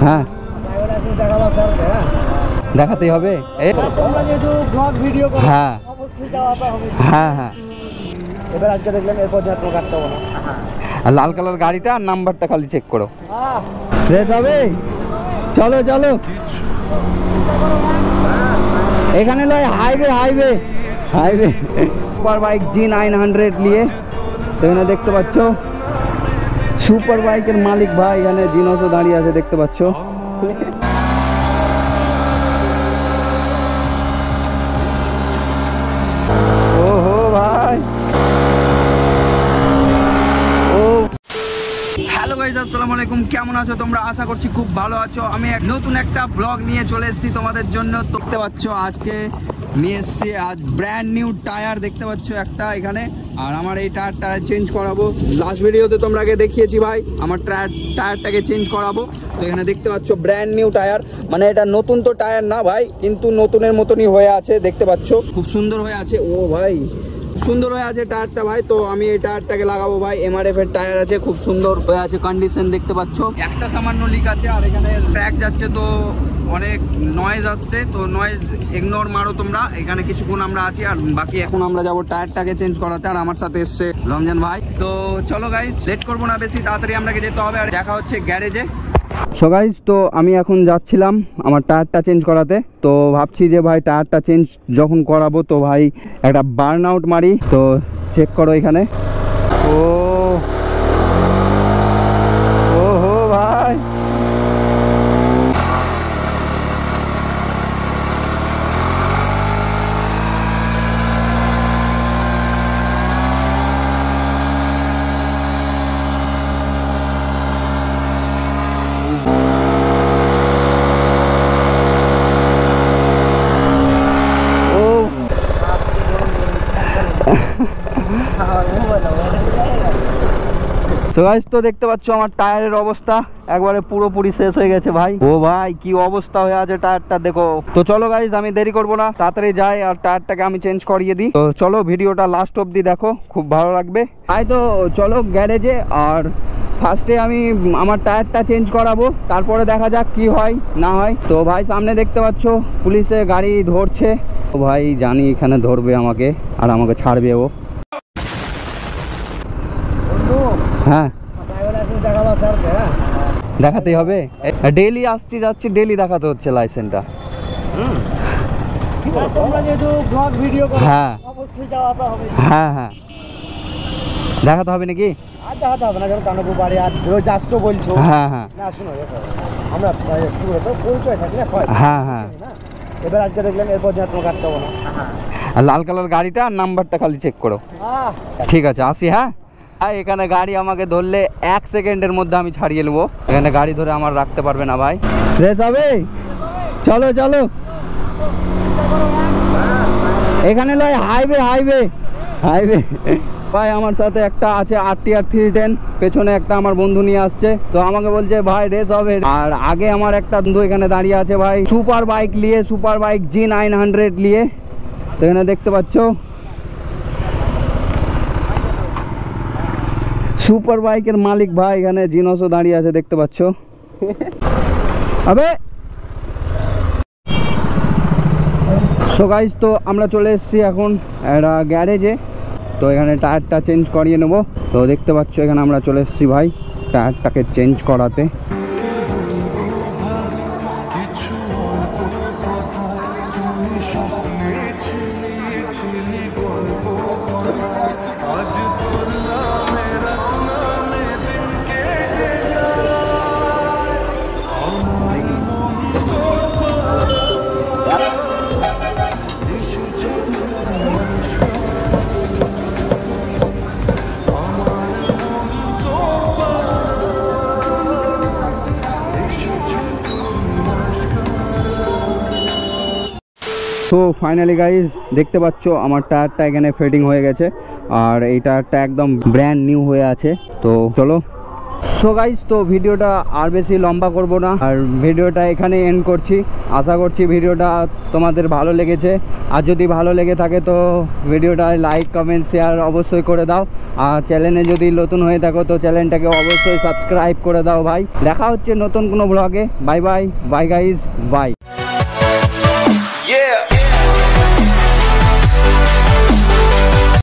হ্যাঁ দেখাতেই হবে। হ্যাঁ হ্যাঁ হ্যাঁ এবার আজকে দেখলেন, এরপর যাত্রা কাটতে হবে না। আর লাল কালার গাড়িটা আর নাম্বারটা খালি চেক করো। রেস হবে, চলো চলো। এখানে নয়, highway highway highway. Super bike G900 নিয়ে তো এখানে দেখতে পাচ্ছ সুপার বাইকের মালিক ভাই এখানে জিনসও দাঁড়িয়ে আছে দেখতে পাচ্ছ। ওহো ভাই, হ্যালো গাইস, আসসালামু আলাইকুম। কেমন আছো তোমরা? আশা করছি খুব ভালো আছো। আমি নতুন একটা ব্লগ নিয়ে চলে এসেছি তোমাদের জন্য। দেখতে পাচ্ছ আজকে নিয়ে এসেছি আজ ব্র্যান্ড নিউ টায়ার দেখতে পাচ্ছ একটা এখানে। আর আমার এই টায়ারটা চেঞ্জ করাবো। লাস্ট ভিডিওতে তোমরা আগে দেখিয়েছি ভাই আমার টায়ারটাকে চেঞ্জ করাবো। তো এখানে দেখতে পাচ্ছ ব্র্যান্ড নিউ টায়ার, মানে এটা নতুন তো টায়ার না ভাই, কিন্তু নতুনের মতনই হয়ে আছে দেখতে পাচ্ছ। খুব সুন্দর হয়ে আছে। ও ভাই সুন্দর হয়ে আছে টায়ারটা ভাই। তো আমি এই টায়ারটাকে লাগাবো ভাই। MRF এর টায়ার আছে, খুব সুন্দর হয়ে আছে কন্ডিশন দেখতে পাচ্ছ। একটা সামান্য লিক আছে আর এখানে ট্র্যাক যাচ্ছে তো অনেক নয়েজ আসছে, তো নয়েজ ইগনোর মারো তোমরা। এখানে কিছুক্ষণ আমরা আছি আর বাকি এখন আমরা যাবো টায়ারটাকে চেঞ্জ করাতে। আর আমার সাথে এসছে রমজান ভাই। তো চলো গাইস, লেট করবো না বেশি, তাড়াতাড়ি আমাকে যেতে হবে। আর দেখা হচ্ছে গ্যারেজে। সো গাইস, তো আমি এখন যাচ্ছিলাম আমার টায়ারটা চেঞ্জ করাতে। তো ভাবছি যে ভাই টায়ারটা চেঞ্জ যখন করাবো তো ভাই একটা বার্ন আউট মারি। তো চেক করো এখানে। ও হো ভাই, সো গাইস, তো দেখতে পাচ্ছ আমার টায়ারের অবস্থা একবারে পুরোপুরি শেষ হয়ে গেছে ভাই। ও ভাই কি অবস্থা হয়ে আছে টায়ারটা দেখো। তো চলো গাইস, আমি দেরি করবো না, তাড়াতাড়ি যাই আর টায়ারটাকে আমি চেঞ্জ করিয়ে দিই। তো চলো ভিডিওটা লাস্ট অবধি দেখো, খুব ভালো লাগবে। তাই তো চলো গ্যারেজে। আর ফার্স্টে আমি আমার টায়ারটা চেঞ্জ করাবো, তারপরে দেখা যাক কি হয় না হয়। তো ভাই সামনে দেখতে পাচ্ছ পুলিশে গাড়ি ধরছে। তো ভাই জানি এখানে ধরবে আমাকে আর আমাকে ছাড়বে ও। হ্যাঁ দেখাতেই হবে, ডেইলি আসছি যাচ্ছি, ডেইলি দেখাতে হচ্ছে লাইসেন্সটা। হ্যাঁ হ্যাঁ হ্যাঁ দেখাতে হবে নাকি? দেখাতে হবে না, যখন কানপুর বাড়ি আর রোজ আসছো বলছো। হ্যাঁ হ্যাঁ না শুনো, আমরা পরিচয় থাকি না। হ্যাঁ হ্যাঁ এবার আজকে দেখলেন, এরপর যাত্রা কাটতে হবে না। আর লাল কালার গাড়িটা আর নাম্বারটা খালি চেক করো। ঠিক আছে, আসি। হ্যাঁ এখানে গাড়ি আমাকে ধরলে 1 সেকেন্ডের মধ্যে আমি ছাড়িয়ে নেবো। এখানে গাড়ি ধরে আমার রাখতে পারবে না ভাই। রেস হবে, চলো চলো। এখানে নয়, হাইওয়ে হাইওয়ে হাইওয়ে ভাই। আমার সাথে একটা আছে RTR 310, পেছনে একটা আমার বন্ধু নিয়ে আসছে। তো আমাকে বলছে ভাই রেস হবে। আর আগে আমার একটা বন্ধু এখানে দাঁড়িয়ে আছে ভাই সুপার বাইক নিয়ে, সুপার বাইক G900 নিয়ে। তো এখানে দেখতে পাচ্ছ সুপার বাইকের মালিক ভাই এখানে জিনসও দাঁড়িয়ে আছে দেখতে পাচ্ছ। আবে সো গাইস, তো আমরা চলে এসেছি এখন একটা গ্যারেজে। তো এখানে টায়ারটা চেঞ্জ করিয়ে নেবো। তো দেখতে পাচ্ছ এখানে আমরা চলে এসেছি ভাই টায়ারটাকে চেঞ্জ করাতে। তো ফাইনালি গাইজ দেখতে পাচ্ছ আমার টায়ারটা এখানে ফিটিং হয়ে গেছে আর এই টায়ারটা একদম ব্র্যান্ড নিউ হয়ে আছে। তো চলো সো গাইস, তো ভিডিওটা আর বেশি লম্বা করব না, আর ভিডিওটা এখানে এন্ড করছি। আশা করছি ভিডিওটা তোমাদের ভালো লেগেছে। আর যদি ভালো লেগে থাকে তো ভিডিওটা লাইক কমেন্ট শেয়ার অবশ্যই করে দাও। আর চ্যানেলে যদি নতুন হয়ে থাকো তো চ্যানেলটাকে অবশ্যই সাবস্ক্রাইব করে দাও ভাই। দেখা হচ্ছে নতুন কোনো ব্লগে। Bye bye, bye guys, by.